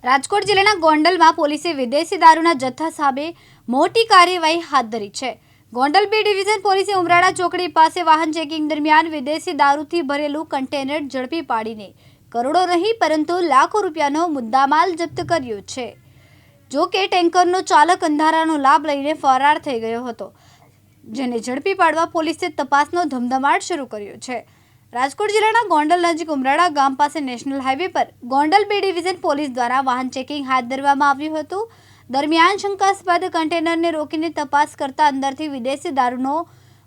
રાજકોટ જિલ્લાના ગોંડલમાં પોલીસે વિદેશી દારૂના જથ્થા સામે મોટી કાર્યવાહી હાથ ધરી છે। ગોંડલ બી ડિવિઝન પોલીસે ઉમરાળા ચોકડી પાસે વાહન ચેકિંગ દરમિયાન વિદેશી દારૂથી ભરેલું કન્ટેનર ઝડપી પાડીને કરોડો નહીં પરંતુ લાખો રૂપિયાનો મુદ્દામાલ જપ્ત કર્યો છે। જો કે ટેન્કરનો ચાલક અંધારાનો લાભ લઈને ફરાર થઈ ગયો હતો, જેને ઝડપી પાડવા પોલીસે તપાસનો ધમધમાટ શરૂ કર્યો છે। રાજકોટ જિલ્લાના ગોંડલ નજીક ઉમરાળા ગામ પાસે નેશનલ હાઈવે પર ગોંડલ બી ડિવિઝન પોલીસ દ્વારા વાહન ચેકિંગ હાથ ધરવામાં આવ્યું હતું। દરમિયાન શંકાસ્પદ કન્ટેનરને રોકીને તપાસ કરતા અંદરથી વિદેશી દારૂનો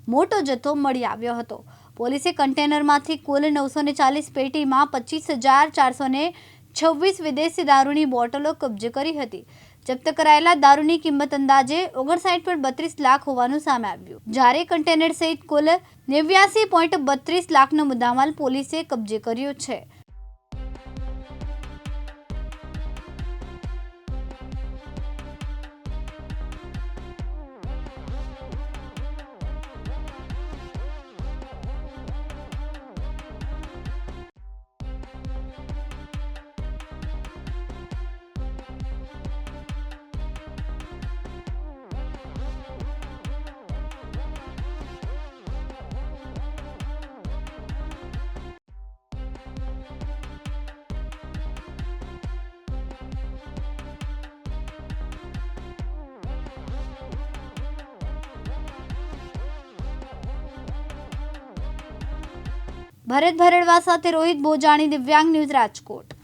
મોટો જથ્થો મળી આવ્યો હતો। પોલીસે કન્ટેનરમાંથી કુલ 940 પેટીમાં 25,426 વિદેશી દારૂની બોટલો કબજે કરી હતી। જપ્ત કરાયેલા દારૂની કિંમત અંદાજે 59.32 લાખ હોવાનું સામે આવ્યું, જ્યારે કન્ટેનર સહિત કુલ 89.32 લાખનો મુદ્દામાલ પોલીસે કબજે કર્યો છે। ભરત ભરડવા સાથે રોહિત બોજાણી, દિવ્યાંગ ન્યૂઝ, રાજકોટ।